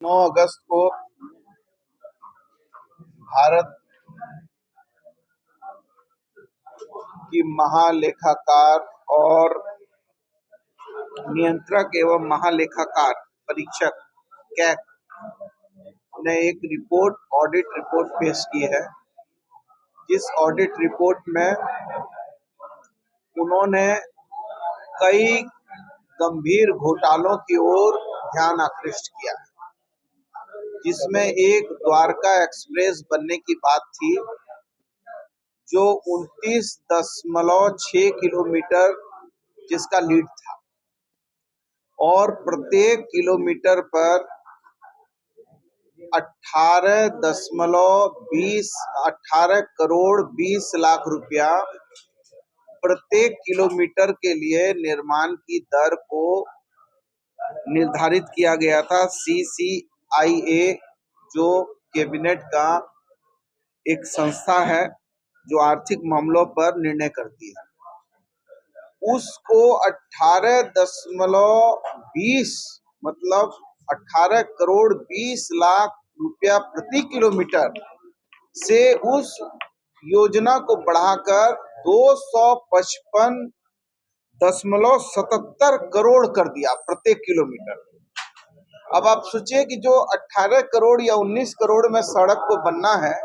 9 अगस्त को भारत की महालेखाकार और नियंत्रक एवं महालेखाकार परीक्षक कैग ने एक रिपोर्ट, ऑडिट रिपोर्ट पेश की है। इस ऑडिट रिपोर्ट में उन्होंने कई गंभीर घोटालों की ओर ध्यान आकृष्ट किया है, जिसमें एक द्वारका एक्सप्रेस बनने की बात थी, जो 29.6 किलोमीटर जिसका लीड था और प्रत्येक किलोमीटर पर 18 करोड़ 20 लाख रुपया प्रत्येक किलोमीटर के लिए निर्माण की दर को निर्धारित किया गया था। CCIA जो कैबिनेट का एक संस्था है जो आर्थिक मामलों पर निर्णय करती है, उसको 18.20 मतलब 18 करोड़ 20 लाख रुपया प्रति किलोमीटर से उस योजना को बढ़ाकर 255.77 करोड़ कर दिया प्रत्येक किलोमीटर। अब आप सोचिए कि जो 18 करोड़ या 19 करोड़ में सड़क को बनना है,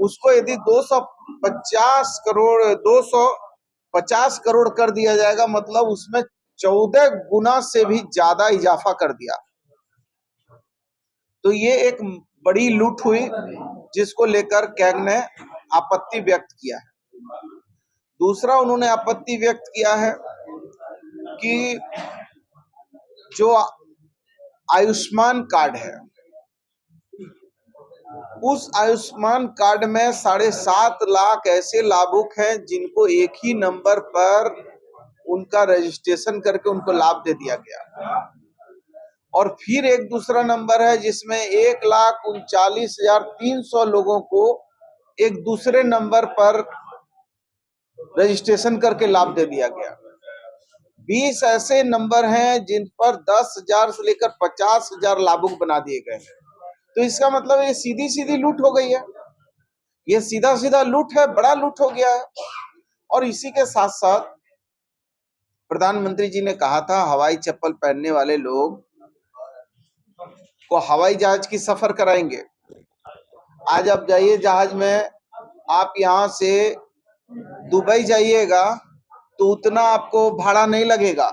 उसको यदि 250 करोड़ कर दिया जाएगा, मतलब उसमें 14 गुना से भी ज्यादा इजाफा कर दिया। तो ये एक बड़ी लूट हुई, जिसको लेकर कैग ने आपत्ति व्यक्त किया है। दूसरा, उन्होंने आपत्ति व्यक्त किया है कि जो आयुष्मान कार्ड है, उस आयुष्मान कार्ड में 7.5 लाख ऐसे लाभुक हैं जिनको एक ही नंबर पर उनका रजिस्ट्रेशन करके उनको लाभ दे दिया गया, और फिर एक दूसरा नंबर है जिसमें 1,39,300 लोगों को एक दूसरे नंबर पर रजिस्ट्रेशन करके लाभ दे दिया गया। 20 ऐसे नंबर हैं जिन पर 10,000 से लेकर 50,000 लाभुक बना दिए गए हैं। तो इसका मतलब ये सीधी सीधी लूट हो गई है, ये सीधा सीधा लूट है, बड़ा लूट हो गया है। और इसी के साथ साथ प्रधानमंत्री जी ने कहा था, हवाई चप्पल पहनने वाले लोग को हवाई जहाज की सफर कराएंगे। आज आप जाइए जहाज में, आप यहाँ से दुबई जाइएगा तो उतना आपको भाड़ा नहीं लगेगा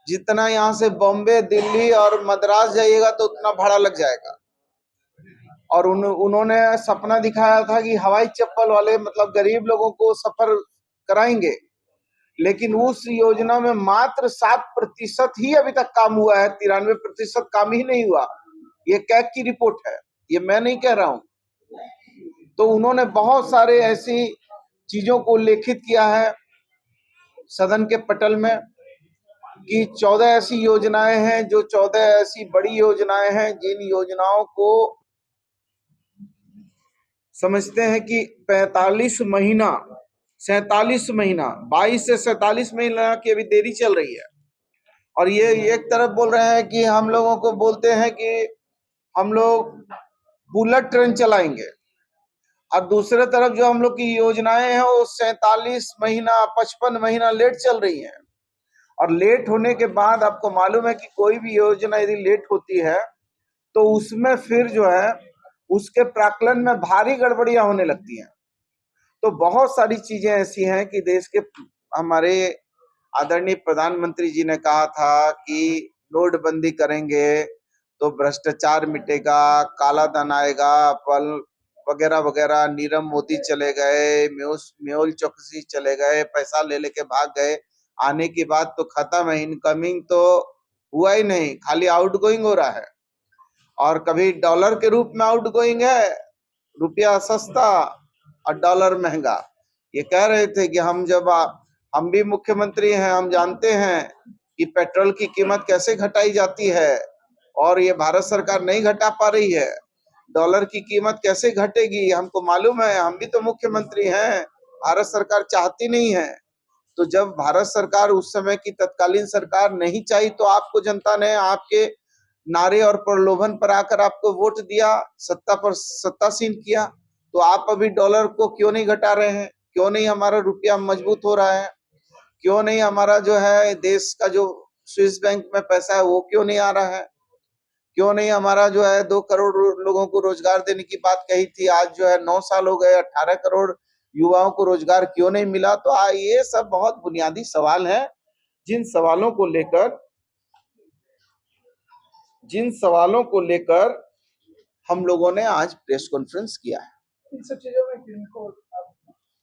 जितना यहाँ से बॉम्बे, दिल्ली और मद्रास जाइएगा तो उतना भाड़ा लग जाएगा। और उन्होंने सपना दिखाया था कि हवाई चप्पल वाले मतलब गरीब लोगों को सफर कराएंगे, लेकिन उस योजना में मात्र 7% ही अभी तक काम हुआ है, 93% काम ही नहीं हुआ। ये कैग की रिपोर्ट है, ये मैं नहीं कह रहा हूं। तो उन्होंने बहुत सारे ऐसी चीजों को उल्लेखित किया है सदन के पटल में कि 14 ऐसी योजनाएं हैं, जो 14 ऐसी बड़ी योजनाएं हैं जिन योजनाओं को समझते हैं कि 45 महीना 47 महीना 22 से 47 महीना की अभी देरी चल रही है। और ये एक तरफ बोल रहे हैं कि हम लोगों को बोलते हैं कि हम लोग बुलेट ट्रेन चलाएंगे, और दूसरे तरफ जो हम लोग की योजनाएं हैं वो 47 महीना 55 महीना लेट चल रही हैं। और लेट होने के बाद आपको मालूम है कि कोई भी योजना यदि लेट होती है तो उसमें फिर जो है उसके प्राक्कलन में भारी गड़बड़ियां होने लगती हैं। तो बहुत सारी चीजें ऐसी हैं कि देश के हमारे आदरणीय प्रधानमंत्री जी ने कहा था कि नोटबंदी करेंगे तो भ्रष्टाचार मिटेगा, काला धन आएगा, पल वगैरह वगैरह। नीरव मोदी चले गए, मेहुल चोकसी चले गए, पैसा ले लेके भाग गए, आने की बात तो खत्म है, इनकमिंग तो हुआ ही नहीं, खाली आउटगोइंग हो रहा है। और कभी डॉलर के रूप में आउटगोइंग है, रुपया सस्ता और डॉलर महंगा। ये कह रहे थे कि हम भी मुख्यमंत्री हैं, हम जानते हैं कि पेट्रोल की कीमत कैसे घटाई जाती है, और ये भारत सरकार नहीं घटा पा रही है। डॉलर की कीमत कैसे घटेगी हमको मालूम है, हम भी तो मुख्यमंत्री हैं, भारत सरकार चाहती नहीं है। तो जब भारत सरकार उस समय की तत्कालीन सरकार नहीं चाहिए तो आपको जनता ने आपके नारे और प्रलोभन पर आकर आपको वोट दिया, सत्ता पर सत्तासीन किया, तो आप अभी डॉलर को क्यों नहीं घटा रहे हैं? क्यों नहीं हमारा रुपया मजबूत हो रहा है? क्यों नहीं हमारा जो है देश का जो स्विस बैंक में पैसा है वो क्यों नहीं आ रहा है? क्यों नहीं हमारा जो है 2 करोड़ लोगों को रोजगार देने की बात कही थी, आज जो है 9 साल हो गए, 18 करोड़ युवाओं को रोजगार क्यों नहीं मिला? तो ये सब बहुत बुनियादी सवाल हैं, जिन सवालों को लेकर हम लोगों ने आज प्रेस कॉन्फ्रेंस किया है। इन सब चीजों में किनको